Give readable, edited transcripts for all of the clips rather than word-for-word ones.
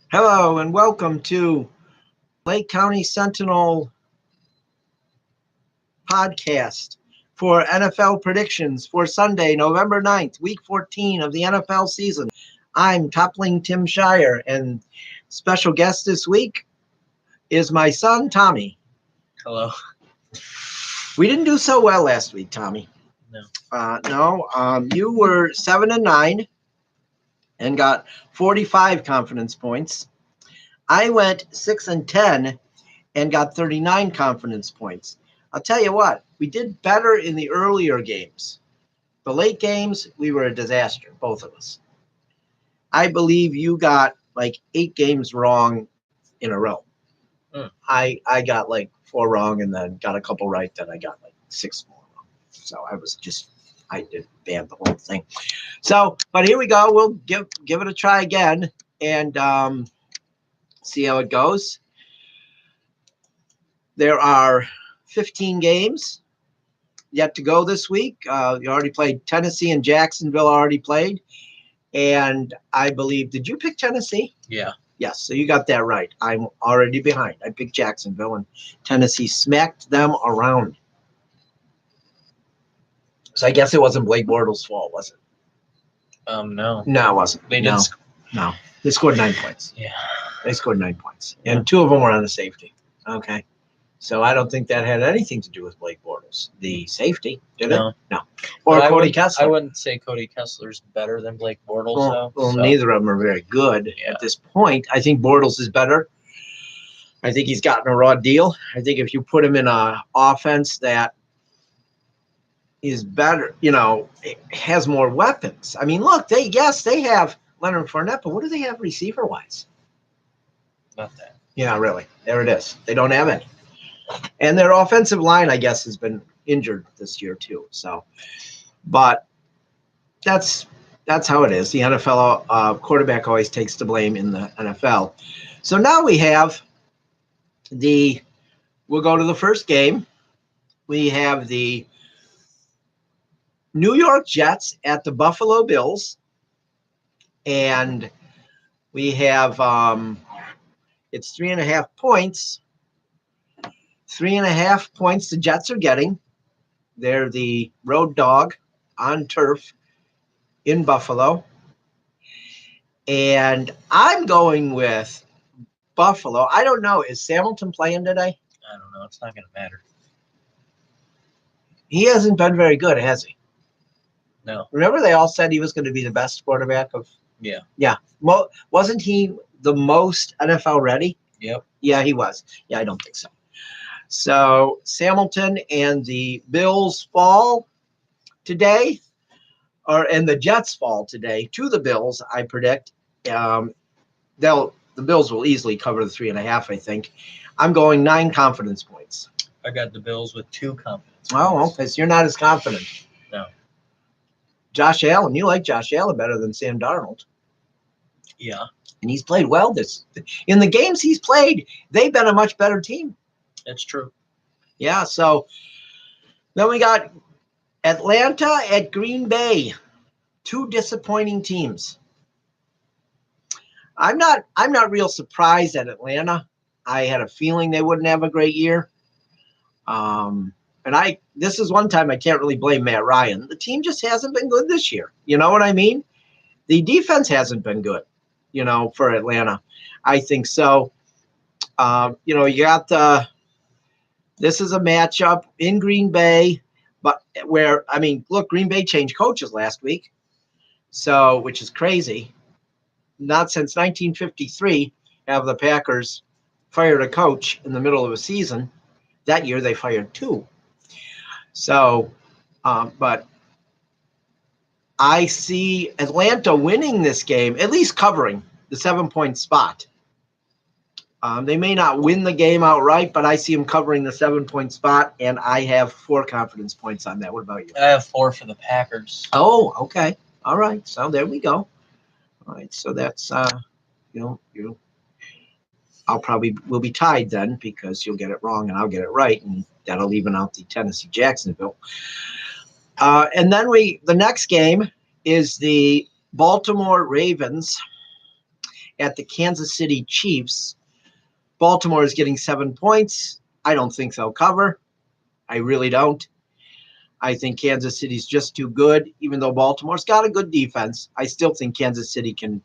Hello and welcome to Lake County Sentinel podcast for NFL predictions for Sunday, November 9th, week 14 of the NFL season. I'm Toppling Tim Shirer, and special guest this week is my son, Tommy. Hello. We didn't do so well last week, Tommy. No. You were 7-9 and got 45 confidence points. I went 6-10 and got 39 confidence points. I'll tell you what, we did better in the earlier games. The late games, we were a disaster, both of us. I believe you got like 8 games wrong in a row. I got like 4 wrong and then got a couple right. Then I got like 6 more wrong. So I did bad the whole thing. So, but here we go. We'll give it a try again and see how it goes. There are 15 games yet to go this week. You already played Tennessee and Jacksonville already played. And I believe, did you pick Tennessee? Yeah. Yes, so you got that right. I'm already behind. I picked Jacksonville, and Tennessee smacked them around. So I guess it wasn't Blake Bortles' fault, was it? No. No, it wasn't. They didn't. No. They scored 9 points. Yeah. They scored 9 points. And 2 of them were on the safety. Okay. So I don't think that had anything to do with Blake Bortles, the safety, did it? No. Or Cody Kessler. I wouldn't say Cody Kessler's better than Blake Bortles, Well, neither of them are very good at this point. I think Bortles is better. I think he's gotten a raw deal. I think if you put him in an offense that is better, has more weapons. I mean, look, they have Leonard Fournette, but what do they have receiver-wise? Not that. Yeah, really. There it is. They don't have any. And their offensive line, I guess, has been injured this year too. So, but that's how it is. The NFL quarterback always takes the blame in the NFL. So now we have we'll go to the first game. We have the New York Jets at the Buffalo Bills. And we have, it's 3.5 points. 3.5 points the Jets are getting. They're the road dog on turf in Buffalo. And I'm going with Buffalo. I don't know. Is Hamilton playing today? I don't know. It's not going to matter. He hasn't been very good, has he? No. Remember they all said he was going to be the best quarterback of? Yeah. Yeah. Well, wasn't he the most NFL ready? Yep. Yeah, he was. Yeah, I don't think so. So Hamilton and the Bills fall today, and the Jets fall today to the Bills. I predict the Bills will easily cover the 3.5. I think. I'm going 9 confidence points. I got the Bills with 2 confidence points. Oh, okay. So you're not as confident. No. Josh Allen, you like Josh Allen better than Sam Darnold. Yeah. And he's played well in the games he's played. They've been a much better team. That's true. Yeah, so then we got Atlanta at Green Bay. 2 disappointing teams. I'm not real surprised at Atlanta. I had a feeling they wouldn't have a great year. And this is one time I can't really blame Matt Ryan. The team just hasn't been good this year. You know what I mean? The defense hasn't been good, for Atlanta. I think so. You got this is a matchup in Green Bay, but look, Green Bay changed coaches last week, so which is crazy. Not since 1953 have the Packers fired a coach in the middle of a season. That year they fired 2. So, but I see Atlanta winning this game, at least covering the 7-point spot. They may not win the game outright, but I see them covering the 7-point spot, and I have 4 confidence points on that. What about you? I have 4 for the Packers. Oh, okay. All right. So there we go. All right. So that's we'll be tied then because you'll get it wrong and I'll get it right, and that'll even out the Tennessee Jacksonville. And then the next game is the Baltimore Ravens at the Kansas City Chiefs. Baltimore is getting 7 points. I don't think they'll cover. I really don't. I think Kansas City's just too good. Even though Baltimore's got a good defense, I still think Kansas City can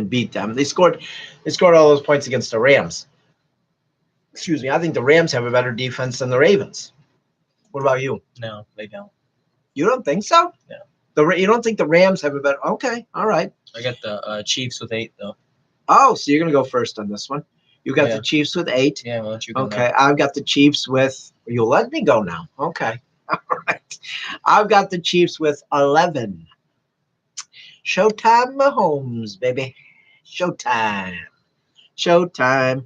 beat them. They scored all those points against the Rams. Excuse me. I think the Rams have a better defense than the Ravens. What about you? No, they don't. You don't think so? No. You don't think the Rams have a better? Okay, all right. I got the Chiefs with 8 though. Oh, so you're gonna go first on this one. You got the Chiefs with 8. Yeah, why don't you go Okay, now? I've got the Chiefs with. You'll let me go now. Okay, all right. I've got the Chiefs with 11. Showtime, Mahomes, baby. Showtime. Showtime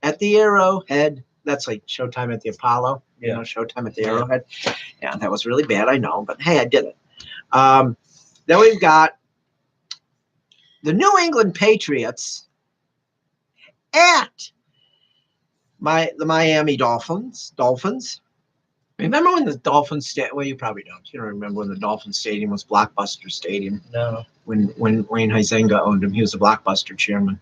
at the Arrowhead. That's like Showtime at the Apollo. You Yeah. know, Showtime at the Arrowhead. Yeah, that was really bad, I know, but hey, I did it. Then we've got the New England Patriots at the Miami Dolphins. Remember when the Dolphins well, you probably don't. You don't remember when the Dolphins Stadium was Blockbuster Stadium. No. When Wayne Huizenga owned him, he was a Blockbuster chairman.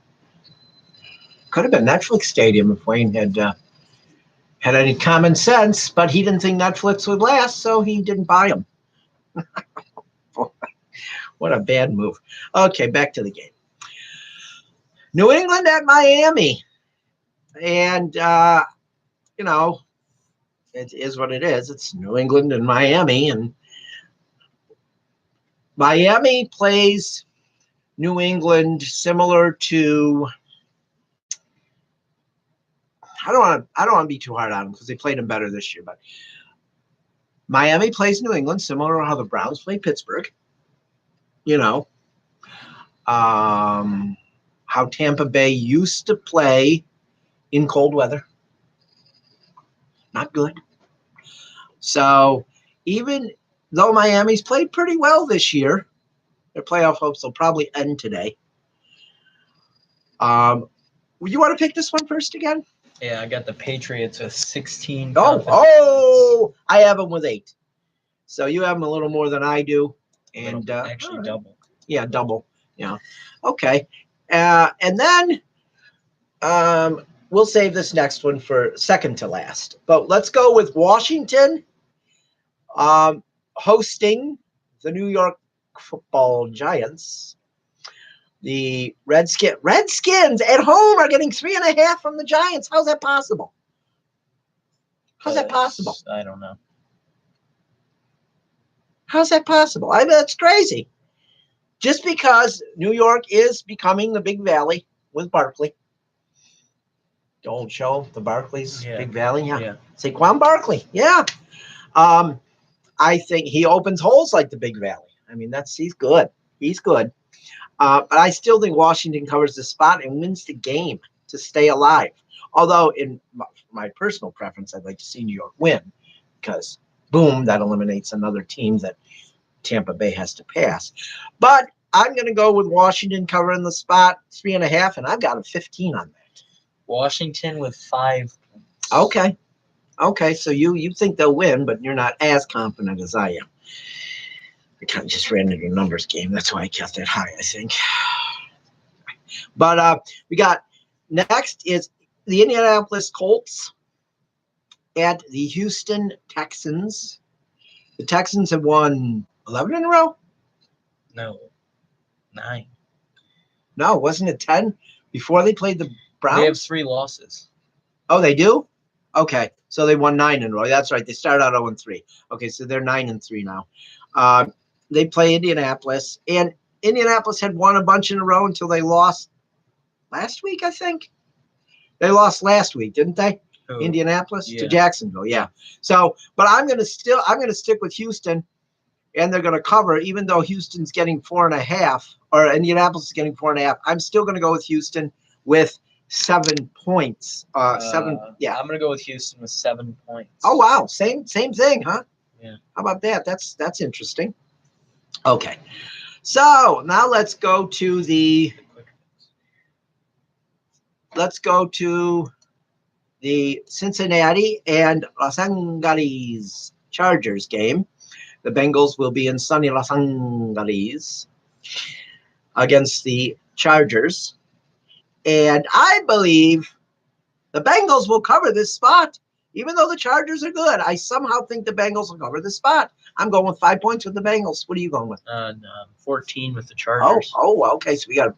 Could have been Netflix Stadium if Wayne had any common sense, but he didn't think Netflix would last, so he didn't buy them. What a bad move. Okay, back to the game. New England at Miami. And, you know, it is what it is. It's New England and Miami. And Miami plays New England similar to I don't want to be too hard on them because they played them better this year, but Miami plays New England similar to how the Browns play Pittsburgh. You know, how Tampa Bay used to play in cold weather. Not good. So even though Miami's played pretty well this year, their playoff hopes will probably end today. You want to pick this one first again? Yeah, I got the Patriots with 16. Oh, I have them with 8. So you have them a little more than I do. And Actually double. Yeah, double. Yeah. Okay. And then we'll save this next one for second to last. But let's go with Washington hosting the New York Football Giants. The Redskins at home are getting 3.5 from the Giants. How's that possible? How's that possible? I don't know. How's that possible? I mean, that's crazy. Just because New York is becoming the Big Valley with Barkley. The old show, the Barkleys, Big Valley. Yeah. Saquon Barkley. Yeah. I think he opens holes like the Big Valley. I mean, he's good. He's good. But I still think Washington covers the spot and wins the game to stay alive. Although, in my personal preference, I'd like to see New York win because, boom, that eliminates another team that Tampa Bay has to pass. But I'm going to go with Washington covering the spot, 3.5, and I've got a 15 on that. Washington with 5 points. Okay. So you think they'll win, but you're not as confident as I am. I kind of just ran into a numbers game. That's why I kept it high, I think. But we got next is the Indianapolis Colts at the Houston Texans. The Texans have won 11 in a row? No. 9. No, wasn't it 10 before they played the Browns? They have 3 losses. Oh, they do? Okay, so they won 9 in a row. That's right. They started out 0-3. Okay, so they're 9-3 now. They play Indianapolis, and Indianapolis had won a bunch in a row until they lost last week, I think. They lost last week, didn't they? Who? Indianapolis to Jacksonville, yeah. So, but I'm going to stick with Houston, and they're going to cover, even though Houston's getting 4.5, or Indianapolis is getting 4.5. I'm still going to go with Houston with 7 points. 7, yeah. I'm going to go with Houston with 7 points. Oh wow, same thing, huh? Yeah. How about that? That's interesting. Okay, so now let's go to the Cincinnati and Los Angeles Chargers game. The Bengals will be in sunny Los Angeles against the Chargers. And I believe the Bengals will cover this spot, even though the Chargers are good. I somehow think the Bengals will cover this spot. I'm going with 5 points with the Bengals. What are you going with? 14 with the Chargers. Okay. So we got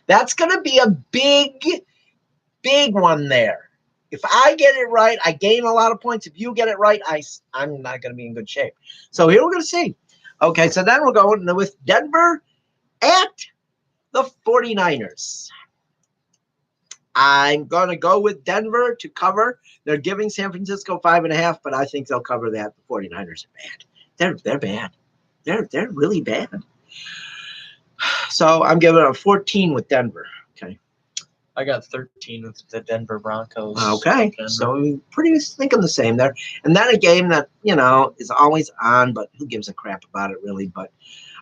that's going to be a big one there. If I get it right, I gain a lot of points. If you get it right, I'm not going to be in good shape. So here we're going to see. Okay, so then we're going with Denver at the 49ers. I'm going to go with Denver to cover. They're giving San Francisco 5.5, but I think they'll cover that. The 49ers are bad. They're bad. They're really bad. So I'm giving it a 14 with Denver. Okay. I got 13 with the Denver Broncos. Okay. So I'm pretty thinking the same there. And then a game that, is always on, but who gives a crap about it really? But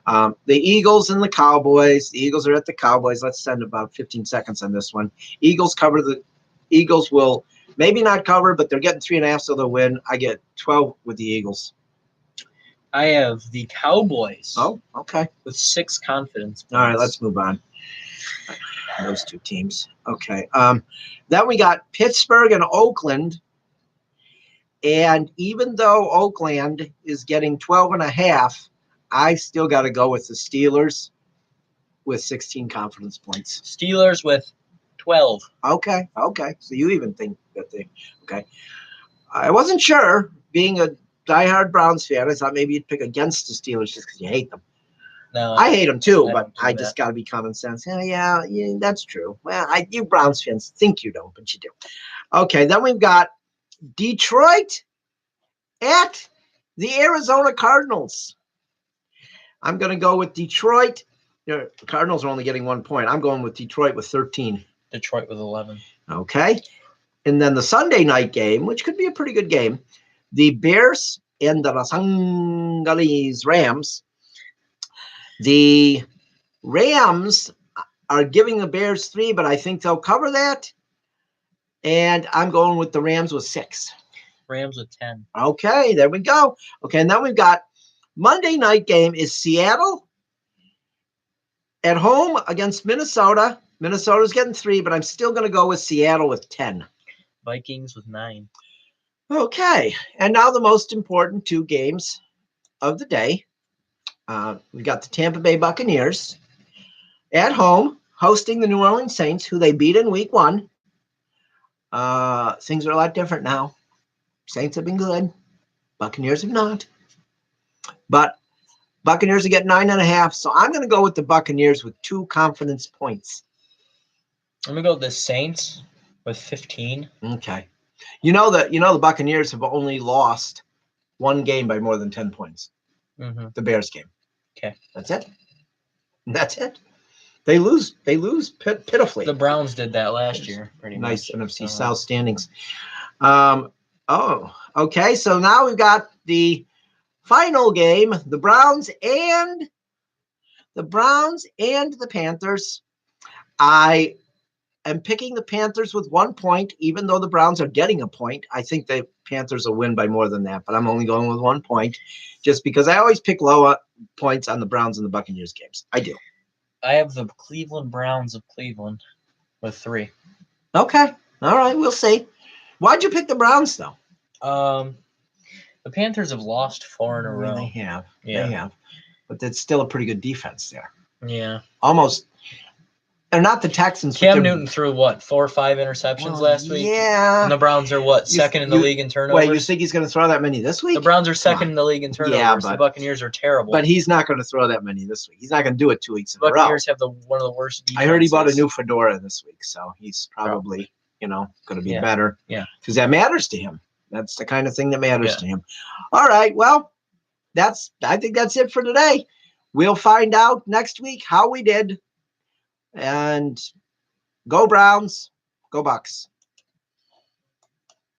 the Eagles and the Cowboys. The Eagles are at the Cowboys. Let's spend about 15 seconds on this one. Eagles will maybe not cover, but they're getting 3.5, so they'll win. I get 12 with the Eagles. I have the Cowboys. Oh, okay. With 6 confidence points. All right, let's move on. Those two teams. Okay. Then we got Pittsburgh and Oakland. And even though Oakland is getting 12.5, I still got to go with the Steelers with 16 confidence points. Steelers with 12. Okay. So you even think that okay. I wasn't sure. Being a diehard Browns fan, I thought maybe you'd pick against the Steelers just because you hate them. No, I hate them too, but I that. just got to be common sense. Yeah, that's true. Well, you Browns fans think you don't, but you do. Okay, then we've got Detroit at the Arizona Cardinals. I'm going to go with Detroit. The Cardinals are only getting 1 point. I'm going with Detroit with 13. Detroit with 11. Okay. And then the Sunday night game, which could be a pretty good game, the Bears and the Los Angeles Rams. The Rams are giving the Bears 3, but I think they'll cover that. And I'm going with the Rams with 6. Rams with 10. Okay, there we go. Okay, and then we've got Monday night game is Seattle at home against Minnesota. Minnesota's getting 3, but I'm still going to go with Seattle with 10. Vikings with 9. Okay, and now the most important 2 games of the day. We got the Tampa Bay Buccaneers at home hosting the New Orleans Saints, who they beat in week 1. Things are a lot different now. Saints have been good. Buccaneers have not. But Buccaneers are getting 9.5, so I'm going to go with the Buccaneers with 2 confidence points. I'm going to go with the Saints with 15. Okay. The Buccaneers have only lost 1 game by more than 10 points. Mm-hmm. The Bears game. Okay. That's it. They lose pitifully. The Browns did that last year. Pretty nice much. NFC South standings. Okay. So now we've got the final game, the Browns and the Panthers. I am picking the Panthers with 1 point, even though the Browns are getting a point. I think the Panthers will win by more than that, but I'm only going with 1 point just because I always pick low points on the Browns and the Buccaneers games. I do. I have the Cleveland Browns of Cleveland with 3. Okay. All right. We'll see. Why'd you pick the Browns, though? The Panthers have lost 4 in a row. They have. Yeah. They have. But that's still a pretty good defense there. Yeah. Almost. They're not the Texans. Cam Newton threw, 4 or 5 interceptions last week? Yeah. And the Browns are, second in the league in turnovers? Wait, you think he's going to throw that many this week? The Browns are second in the league in turnovers. Yeah, but the Buccaneers are terrible. But he's not going to throw that many this week. He's not going to do it 2 weeks in a row. Buccaneers have one of the worst defenses. I heard he bought a new fedora this week, so he's probably going to be better. Yeah. Because that matters to him. That's the kind of thing that matters to him. All right, well, I think that's it for today. We'll find out next week how we did. And go Browns, go Bucks.